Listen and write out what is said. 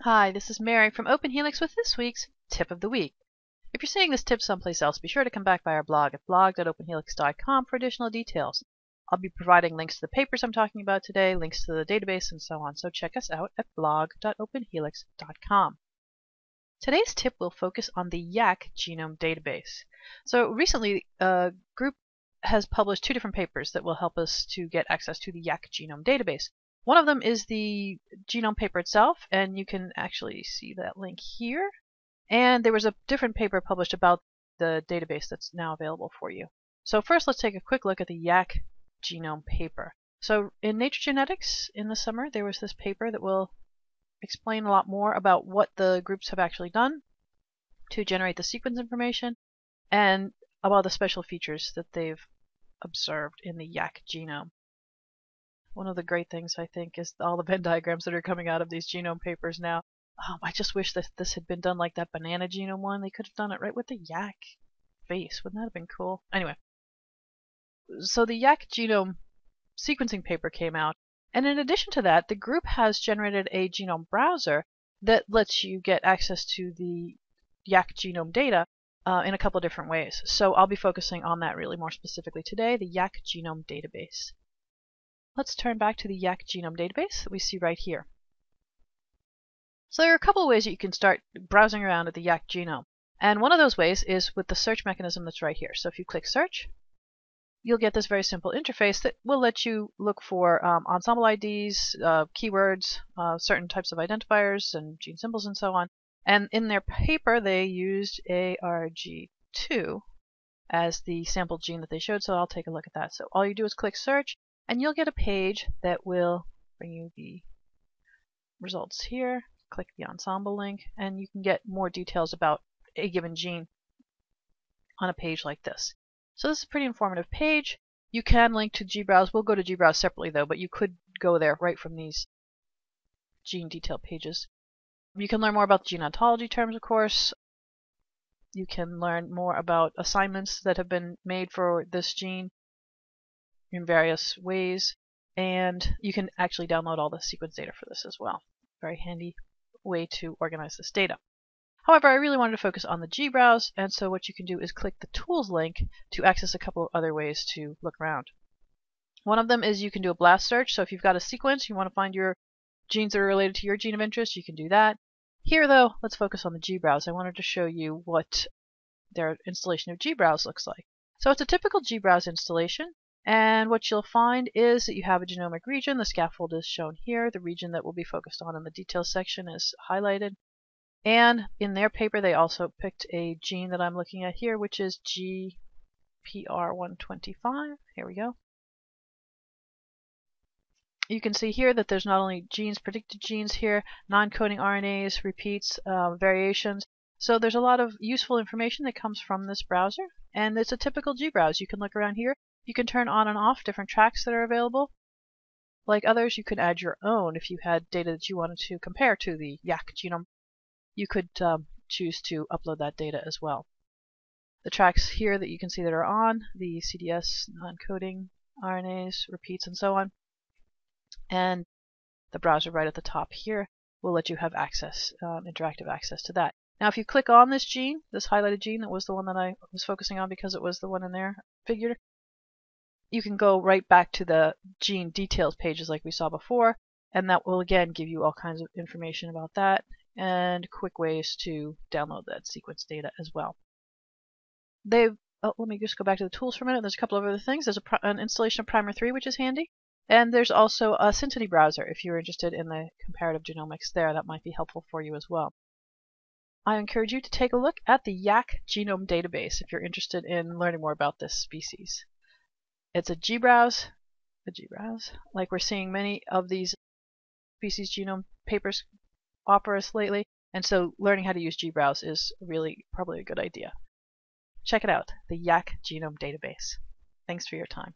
Hi, this is Mary from OpenHelix with this week's Tip of the Week. If you're seeing this tip someplace else, be sure to come back by our blog at blog.openhelix.com for additional details. I'll be providing links to the papers I'm talking about today, links to the database, and so on, so check us out at blog.openhelix.com. Today's tip will focus on the Yak Genome Database. So recently, a group has published two different papers that will help us to get access to the Yak Genome Database. One of them is the genome paper itself, and you can actually see that link here. And there was a different paper published about the database that's now available for you. So first, let's take a quick look at the Yak Genome paper. So in Nature Genetics in the summer, there was this paper that will explain a lot more about what the groups have actually done to generate the sequence information and about the special features that they've observed in the Yak genome. One of the great things, I think, is all the Venn diagrams that are coming out of these genome papers now. I just wish that this had been done like that banana genome one. They could have done it right with the yak face. Wouldn't that have been cool? Anyway, so the Yak genome sequencing paper came out, and in addition to that, the group has generated a genome browser that lets you get access to the Yak genome data in a couple of different ways. So I'll be focusing on that really more specifically today, the Yak Genome Database. Let's turn back to the Yak Genome Database that we see right here. So there are a couple of ways that you can start browsing around at the Yak genome. And one of those ways is with the search mechanism that's right here. So if you click search, you'll get this very simple interface that will let you look for ensemble IDs, keywords, certain types of identifiers and gene symbols and so on. And in their paper, they used ARG2 as the sample gene that they showed, so I'll take a look at that. So all you do is click search, and you'll get a page that will bring you the results here. Click the ensemble link, and you can get more details about a given gene on a page like this. So this is a pretty informative page. You can link to gbrowse. We'll go to gbrowse separately though, but you could go there right from these gene detail pages. You can learn more about the gene ontology terms, of course. You can learn more about assignments that have been made for this gene in various ways, and you can actually download all the sequence data for this as well. Very handy way to organize this data. However, I really wanted to focus on the gbrowse, and so what you can do is click the tools link to access a couple of other ways to look around. One of them is you can do a blast search. So if you've got a sequence, you want to find your genes that are related to your gene of interest, you can do that. Here though, let's focus on the gbrowse. I wanted to show you what their installation of gbrowse looks like. So it's a typical gbrowse installation, and what you'll find is that you have a genomic region. The scaffold is shown here. The region that will be focused on in the details section is highlighted. And in their paper, they also picked a gene that I'm looking at here, which is GPR125. Here we go. You can see here that there's not only genes, predicted genes here, non-coding RNAs, repeats, variations. So there's a lot of useful information that comes from this browser, and it's a typical gbrowse. You can look around here. You can turn on and off different tracks that are available. Like others, you could add your own if you had data that you wanted to compare to the Yak genome. You could choose to upload that data as well. The tracks here that you can see that are on, the CDS, non-coding RNAs, repeats, and so on. And the browser right at the top here will let you have access, interactive access to that. Now if you click on this gene, this highlighted gene that was the one that I was focusing on because it was the one in there figured, you can go right back to the gene details pages like we saw before, and that will again give you all kinds of information about that and quick ways to download that sequence data as well. Let me just go back to the tools for a minute. There's a couple of other things. There's an installation of Primer 3, which is handy. And there's also a Synteny browser. If you're interested in the comparative genomics there, that might be helpful for you as well. I encourage you to take a look at the Yak Genome Database if you're interested in learning more about this species. It's a gbrowse, like we're seeing many of these species genome papers offer us lately, and so learning how to use gbrowse is really probably a good idea. Check it out, the Yak Genome Database. Thanks for your time.